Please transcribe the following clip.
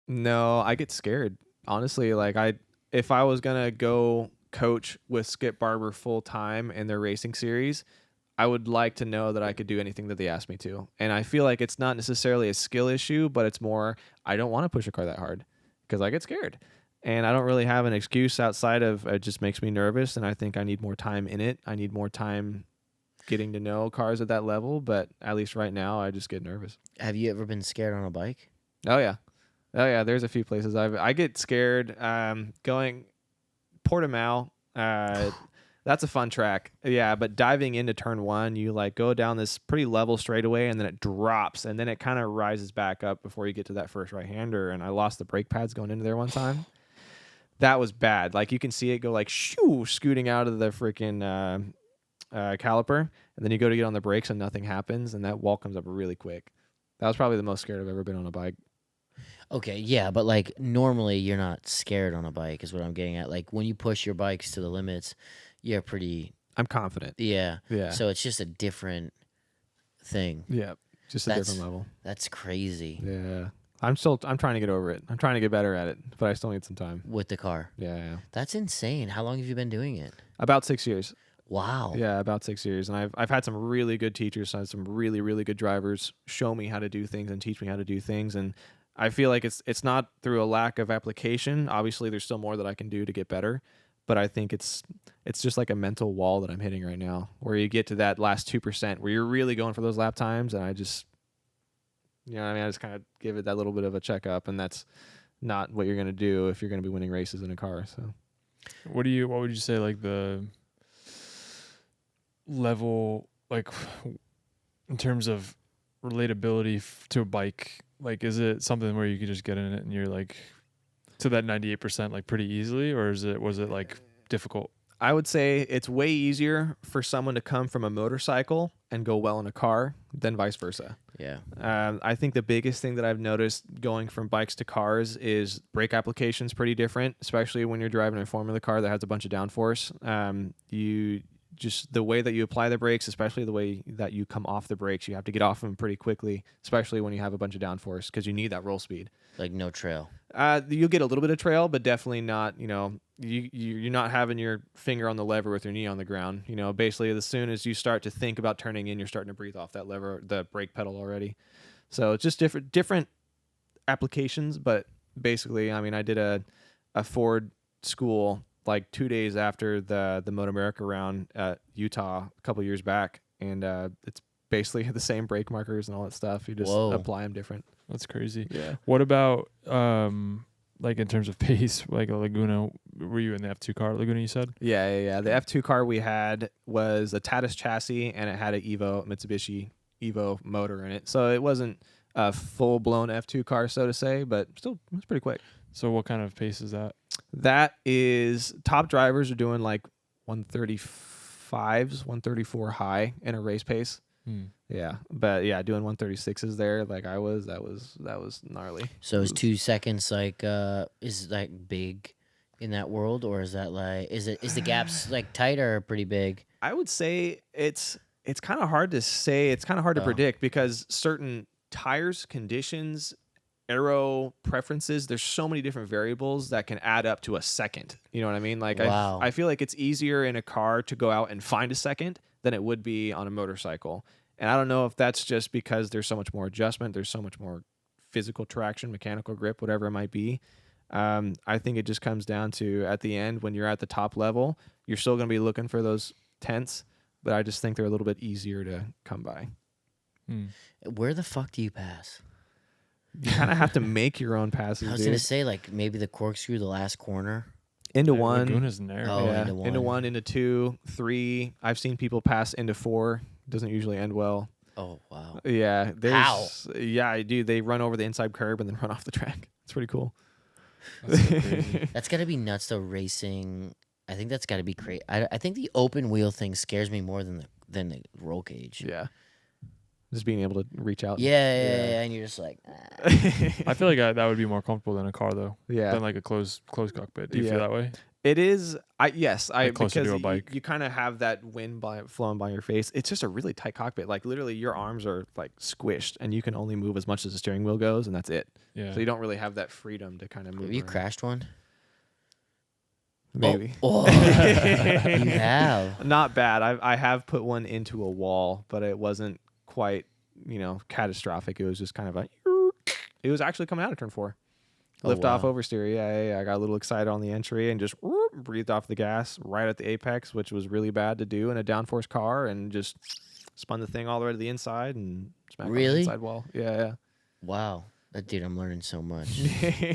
No, I get scared. Honestly, like if I was gonna go coach with Skip Barber full time in their racing series, I would like to know that I could do anything that they ask me to. And I feel like it's not necessarily a skill issue, but it's more I don't want to push a car that hard because I get scared. And I don't really have an excuse outside of it just makes me nervous, and I think I need more time in it. I need more time getting to know cars at that level, but at least right now I just get nervous. Have you ever been scared on a bike? Oh yeah. Oh yeah, there's a few places I get scared going Portimao. That's a fun track. Yeah, but diving into turn 1, you like go down this pretty level straightaway and then it drops and then it kind of rises back up before you get to that first right-hander, and I lost the brake pads going into there one time. That was bad. Like you can see it go like shoo, scooting out of the freaking caliper, and then you go to get on the brakes and nothing happens, and that wall comes up really quick. That was probably the most scared I've ever been on a bike. Okay, yeah, but like normally you're not scared on a bike is what I'm getting at. Like when you push your bikes to the limits, you're pretty... I'm confident. Yeah. Yeah. So it's just a different thing. Yeah, just a different level. That's crazy. Yeah. I'm trying to get over it. I'm trying to get better at it, but I still need some time. With the car. Yeah. That's insane. How long have you been doing it? About 6 years. Wow. Yeah, about 6 years. And I've had some really good teachers, had some really, really good drivers show me how to do things and teach me how to do things. And I feel like it's not through a lack of application. Obviously, there's still more that I can do to get better. But I think it's just like a mental wall that I'm hitting right now, where you get to that last 2% where you're really going for those lap times. And I just, you know what I mean? I just kind of give it that little bit of a checkup. And that's not what you're going to do if you're going to be winning races in a car. So what would you say like the level, like in terms of relatability to a bike? Like, is it something where you could just get in it and you're like to that 98% like pretty easily, or was it like difficult? I would say it's way easier for someone to come from a motorcycle and go well in a car than vice versa. Yeah. I think the biggest thing that I've noticed going from bikes to cars is brake application is pretty different, especially when you're driving a Formula car that has a bunch of downforce. Just the way that you apply the brakes, especially the way that you come off the brakes, you have to get off them pretty quickly, especially when you have a bunch of downforce because you need that roll speed. Like no trail. You'll get a little bit of trail, but definitely not, you're not having your finger on the lever with your knee on the ground. Basically, as soon as you start to think about turning in, you're starting to breathe off that lever, the brake pedal already. So it's just different applications, but basically, I mean, I did a Ford school like 2 days after the Moto America round at Utah a couple years back, and it's basically the same brake markers and all that stuff. You just apply them different. That's crazy. Yeah. What about like in terms of pace, like a Laguna? Were you in the F2 car at Laguna, you said? Yeah. The F2 car we had was a Tatis chassis, and it had a Mitsubishi Evo motor in it. So it wasn't a full-blown F2 car, so to say, but still it was pretty quick. So what kind of pace is that? That is, top drivers are doing like 135s, 134 high in a race pace. Yeah, but yeah, doing 136s there like I was, that was gnarly. So is 2 seconds like is that big in that world, or is that like is the gaps like tight or pretty big? I would say it's kind of hard to say. It's kind of hard to predict because certain tires, conditions, aero preferences, there's so many different variables that can add up to a second. You know what I mean? Like wow. I feel like it's easier in a car to go out and find a second than it would be on a motorcycle. And I don't know if that's just because there's so much more adjustment, there's so much more physical traction, mechanical grip, whatever it might be. I think it just comes down to at the end when you're at the top level, you're still going to be looking for those tenths, but I just think they're a little bit easier to come by. Where the fuck do you pass? You kind of have to make your own passes. I was going to say like maybe the corkscrew, the last corner. Into one. Laguna's narrow. Oh, yeah. into one. Into 2, 3. I've seen people pass into 4. Doesn't usually end well. Oh, wow. Yeah. How? Yeah, I do. They run over the inside curb and then run off the track. It's pretty cool. That's so crazy. That's got to be nuts though, racing. I think that's got to be crazy. I think the open wheel thing scares me more than the roll cage. Yeah. Just being able to reach out. Yeah. And you're just like, I feel like that would be more comfortable than a car though. Yeah. Than like a closed cockpit. Do you feel that way? It is. Yes, Like closer because to a bike. you kind of have that wind flowing by your face. It's just a really tight cockpit. Like literally, your arms are like squished, and you can only move as much as the steering wheel goes, and that's it. Yeah. So you don't really have that freedom to kind of move. Have you around. crashed one? Maybe. Oh, you have. Not bad. I have put one into a wall, but it wasn't quite catastrophic. It was just kind of like it was actually coming out of turn 4. Lift off wow. oversteer. Yeah. I got a little excited on the entry and just breathed off the gas right at the apex, which was really bad to do in a downforce car, and just spun the thing all the way to the inside and smacked on the Really? inside wall. Yeah. Wow. Dude, I'm learning so much. Yeah.